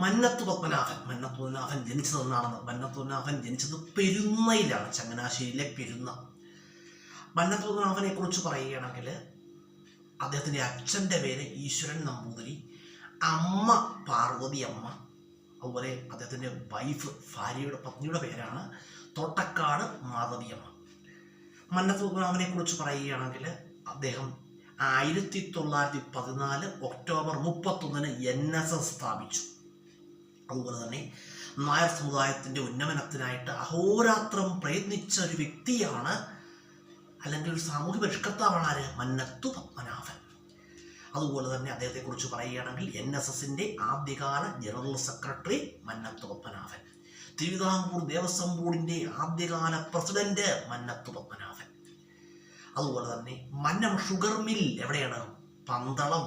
മന്നത്ത് പത്മനാഭൻ ജനിച്ചതെന്നാണെന്ന്. മന്നത്ത് പത്മനാഭൻ ജനിച്ചത് പെരുന്നയിലാണ്, ചങ്ങനാശ്ശേരിയിലെ പെരുന്ന. മന്നത്ത് പത്മനാഭനെ കുറിച്ച് പറയുകയാണെങ്കിൽ അദ്ദേഹത്തിൻ്റെ അച്ഛൻ്റെ പേര് ഈശ്വരൻ നമ്പൂതിരി, അമ്മ പാർവതി അമ്മ, അതുപോലെ അദ്ദേഹത്തിൻ്റെ വൈഫ് പത്നിയുടെ പേരാണ് തോട്ടക്കാട് മാധവിയമ്മ. മന്നത്ത് പത്മനാഭനെ കുറിച്ച് പറയുകയാണെങ്കിൽ അദ്ദേഹം 1914 ഒക്ടോബർ 31 NSS സ്ഥാപിച്ചു. അതുപോലെ തന്നെ നായർ സമുദായത്തിൻ്റെ ഉന്നമനത്തിനായിട്ട് അഹോരാത്രം പ്രയത്നിച്ച ഒരു വ്യക്തിയാണ്, അല്ലെങ്കിൽ ഒരു സാമൂഹ്യ പരിഷ്കർത്താവാണ് ആര്? മന്നത്തു പത്മനാഭൻ. അതുപോലെ തന്നെ അദ്ദേഹത്തെക്കുറിച്ച് പറയുകയാണെങ്കിൽ NSSൻ്റെ ആദ്യകാല ജനറൽ സെക്രട്ടറി മന്നത്തു പത്മനാഭൻ, തിരുവിതാംകൂർ ദേവസ്വം ബോർഡിൻ്റെ ആദ്യകാല പ്രസിഡന്റ് മന്നത്തു പത്മനാഭൻ. അതുപോലെ തന്നെ മന്നം ഷുഗർ മിൽ എവിടെയാണ്? പന്തളം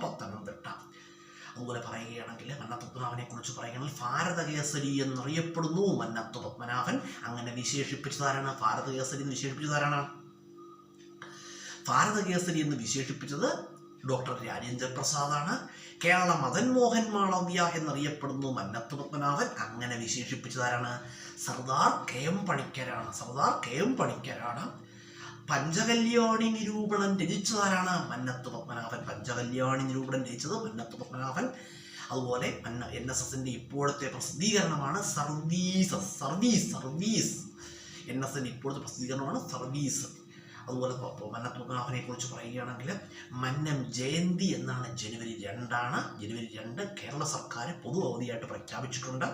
പത്തനംതിട്ട. അതുപോലെ പറയുകയാണെങ്കിൽ മന്നത്തു പത്മനാഭനെ കുറിച്ച് പറയുകയാണെങ്കിൽ ഭാരതകേസരി എന്നറിയപ്പെടുന്നു മന്നത്തു പത്മനാഭൻ. അങ്ങനെ വിശേഷിപ്പിച്ചതാരാണ്? ഭാരതകേസരി എന്ന് വിശേഷിപ്പിച്ചതാരാണ്? ഭാരതകേസരി എന്ന് വിശേഷിപ്പിച്ചത് ഡോക്ടർ രാജേന്ദ്ര പ്രസാദാണ്. കേരള മദൻ മോഹൻ മാളവ്യ എന്നറിയപ്പെടുന്നു മന്നത്തു പത്മനാഭൻ. അങ്ങനെ വിശേഷിപ്പിച്ചതാരാണ്? സർദാർ കെ എം പണിക്കരാണ്. പഞ്ചകല്യാണി നിരൂപണം രചിച്ചതാരാണ്? മന്നത്തു പത്മനാഭൻ. പഞ്ചകല്യാണി നിരൂപണം രചിച്ചത് മന്നത്തു പത്മനാഭൻ. അതുപോലെ NSSൻ്റെ ഇപ്പോഴത്തെ പ്രസിദ്ധീകരണമാണ് സർവീസ്. NSSൻ്റെ ഇപ്പോഴത്തെ പ്രസിദ്ധീകരണമാണ് സർവീസ്. അതുപോലെ മന്നത്തു പത്മനാഭനെ കുറിച്ച് പറയുകയാണെങ്കിൽ മന്നം ജയന്തി എന്നാണ്. ജനുവരി 2 കേരള സർക്കാർ പൊതു അവധിയായിട്ട് പ്രഖ്യാപിച്ചിട്ടുണ്ട്.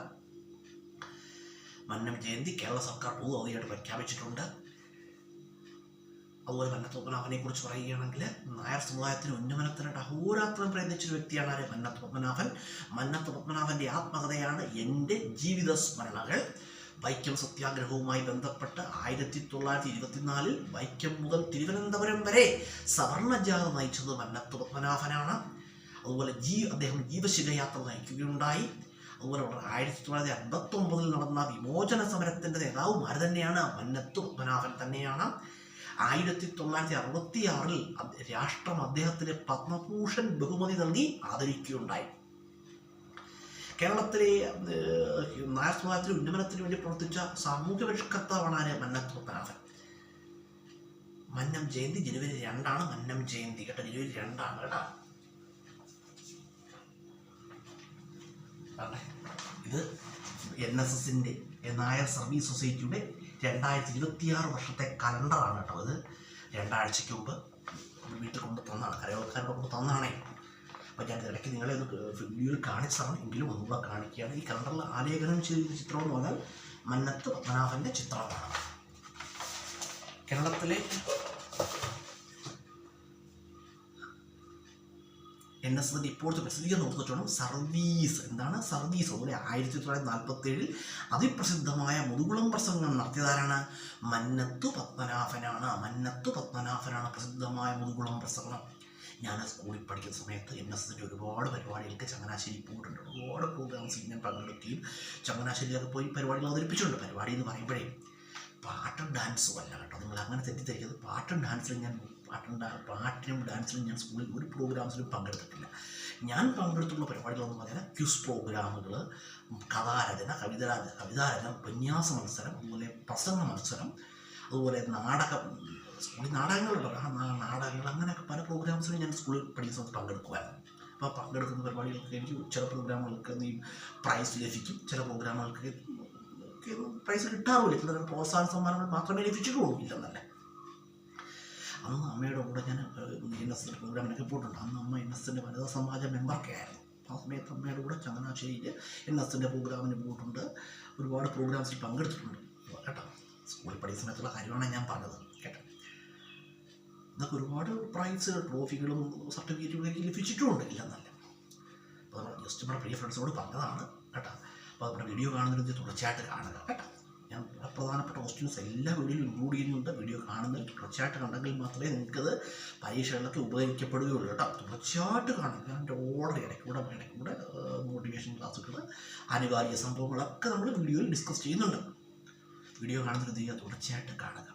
മന്നം ജയന്തി കേരള സർക്കാർ പൊതു അവധിയായിട്ട് പ്രഖ്യാപിച്ചിട്ടുണ്ട്. അതുപോലെ മന്നത്തു പത്മനാഭനെ കുറിച്ച് പറയുകയാണെങ്കിൽ നായർ സമുദായത്തിന് ഉന്നമനത്തിനായിട്ട് അഹോരാത്രം പ്രയത്നിച്ചൊരു വ്യക്തിയാണ് ആര്? മന്നത്തു പത്മനാഭൻ. മന്നത്തു പത്മനാഭൻ്റെ ആത്മകഥയാണ് എൻ്റെ ജീവിത സ്മരണകൾ. വൈക്കം സത്യാഗ്രഹവുമായി ബന്ധപ്പെട്ട് 1924 വൈക്കം മുതൽ തിരുവനന്തപുരം വരെ സവർണജാഥ നയിച്ചത് മന്നത്തു പത്മനാഭനാണ്. അതുപോലെ അദ്ദേഹം ജീവശിഖയാത്ര നയിക്കുകയുണ്ടായി. അതുപോലെ 1959 നടന്ന വിമോചന സമരത്തിൻ്റെ നേതാവുമാർ തന്നെയാണ് മന്നത്തു പത്മനാഭൻ തന്നെയാണ്. 1966 രാഷ്ട്രം അദ്ദേഹത്തിന് പത്മഭൂഷൺ ബഹുമതി നൽകി ആദരിക്കുകയുണ്ടായി. കേരളത്തിലെ നായർ സമുദായത്തിൻ്റെ ഉന്നമനത്തിന് വേണ്ടി പ്രവർത്തിച്ച സാമൂഹ്യ പരിഷ്കർത്താവാണ് ആര്? മന്നത്തു പത്മനാഭൻ. മന്നം ജയന്തി ജനുവരി 2 മന്നം ജയന്തി കേട്ടോ, ജനുവരി 2 കേട്ടോ. ഇത് NSSൻ്റെ നായർ സർവീസ് സൊസൈറ്റിയുടെ 2026 വർഷത്തെ കലണ്ടറാണ് കേട്ടോ. ഇത് 2 ആഴ്ചയ്ക്ക് മുമ്പ് വീട്ടിൽ കൊണ്ട് തന്നാണ്, കരയോക്കാരുടെ കൊണ്ട് തന്നാണേ. അപ്പോൾ ഞാൻ ഇടയ്ക്ക് നിങ്ങളെ ഒന്ന് വീഡിയോയിൽ കാണിച്ചതാണ്, എങ്കിലും ഒന്നുകൂടെ കാണിക്കുകയാണ്. ഈ കലണ്ടറിൽ ആലേഖനം ചെയ്ത ചിത്രം എന്ന് പറഞ്ഞാൽ മന്നത്തു പത്മനാഭൻ്റെ ചിത്രമാണ്. കേരളത്തിലെ NSSൻ്റെ ഇപ്പോഴത്തെ പ്രസിദ്ധീകരണം നോക്കിയിട്ടും സർവീസ്. എന്താണ് സർവീസ്? അതുപോലെ 1947 അതിപ്രസിദ്ധമായ മുതുകുളം പ്രസംഗം നടത്തിയതാരാണ്? മന്നത്തു പത്മനാഭനാണ് പ്രസിദ്ധമായ മുതുകുളം പ്രസംഗം. ഞാൻ സ്കൂളിൽ പഠിക്കുന്ന സമയത്ത് NSSൻ്റെ ഒരുപാട് പരിപാടികൾക്ക് ചങ്ങനാശ്ശേരി പോയിട്ടുണ്ട്. ഒരുപാട് പ്രോഗ്രാംസിൽ ഞാൻ പങ്കെടുക്കുകയും ചങ്ങനാശ്ശേരിയിലൊക്കെ പോയി പരിപാടികൾ അവതരിപ്പിച്ചിട്ടുണ്ട്. പരിപാടി എന്ന് പറയുമ്പോഴേ പാട്ടും ഡാൻസും അല്ല കേട്ടോ, നിങ്ങൾ അങ്ങനെ തെറ്റിദ്ധരിക്കരുത്. പാട്ടിനും ഡാൻസിലും ഞാൻ സ്കൂളിൽ ഒരു പ്രോഗ്രാംസിലും പങ്കെടുത്തിട്ടില്ല. ഞാൻ പങ്കെടുത്തുള്ള പരിപാടികളെന്ന് പറഞ്ഞാൽ ക്വിസ് പ്രോഗ്രാമുകൾ, കഥാരചന, കവിതാരചന, ഉപന്യാസ മത്സരം, അതുപോലെ പ്രസംഗ മത്സരം, അതുപോലെ സ്കൂളിൽ നാടകങ്ങളുണ്ട്. നാടകങ്ങൾ, അങ്ങനെയൊക്കെ പല പ്രോഗ്രാംസിലും ഞാൻ സ്കൂളിൽ പഠിക്കുന്ന സമയത്ത് പങ്കെടുക്കുമായിരുന്നു. അപ്പോൾ പങ്കെടുക്കുന്ന പരിപാടികൾക്ക് എനിക്ക് ചില പ്രോഗ്രാമുകൾക്ക് പ്രൈസ് ലഭിക്കും, ചില പ്രോഗ്രാമുകൾക്ക് പ്രൈസ് കിട്ടാറുമില്ല. ചില പ്രോത്സാഹന സമ്മാനങ്ങൾ മാത്രമേ ലഭിച്ചിട്ടുള്ളൂ, ഇല്ലെന്നല്ല. അന്ന് അമ്മയുടെ കൂടെ ഞാൻ NSS പ്രോഗ്രാമിനൊക്കെ പോയിട്ടുണ്ട്. അന്ന് അമ്മ NSSൻ്റെ വനിതാ സമാജ മെമ്പറൊക്കെ ആയിരുന്നു. ആ സമയത്ത് അമ്മയുടെ കൂടെ ചങ്ങനാശ്ശേരിയിൽ NSSൻ്റെ പ്രോഗ്രാമിന് പോയിട്ടുണ്ട്. ഒരുപാട് പ്രോഗ്രാംസിൽ പങ്കെടുത്തിട്ടുണ്ട് കേട്ടോ. സ്കൂളിൽ പഠിക്കുന്ന സമയത്തുള്ള കാര്യമാണ് ഞാൻ പറഞ്ഞത് കേട്ടോ. ഇതൊക്കെ ഒരുപാട് പ്രൈസ്, ട്രോഫികളും സർട്ടിഫിക്കറ്റുകളും എനിക്ക് ലഭിച്ചിട്ടുമുണ്ട്, ഇല്ലെന്നല്ല. അപ്പോൾ നമ്മൾ ജസ്റ്റ് നമ്മുടെ പ്രിയ ഫ്രണ്ട്സിനോട് പറഞ്ഞതാണ് കേട്ടോ. അപ്പോൾ നമ്മുടെ വീഡിയോ കാണുന്നതിന് തുടർച്ചയായിട്ട് കാണുക കേട്ടോ. ഞാൻ പ്രധാനപ്പെട്ട ക്വസ്റ്റ്യൻസ് എല്ലാ വീഡിയോയിലും ഇൻക്ലൂഡ് ചെയ്യുന്നുണ്ട്. വീഡിയോ കാണുന്നതിൽ തുടർച്ചയായിട്ട് കണ്ടെങ്കിൽ മാത്രമേ നിങ്ങൾക്കത് പരീക്ഷകളിലൊക്കെ ഉപകരിക്കപ്പെടുകയുള്ളൂ കേട്ടോ. തുടർച്ചയായിട്ട് കാണുക. എൻ്റെ ഓർഡർ ഇടയ്ക്കൂടെ മോട്ടിവേഷൻ ക്ലാസ്സുകൾ, ആനുകാലിക സംഭവങ്ങളൊക്കെ നമ്മൾ വീഡിയോയിൽ ഡിസ്കസ് ചെയ്യുന്നുണ്ട്. വീഡിയോ കാണുന്നതിന് തുടർച്ചയായിട്ട് കാണുക.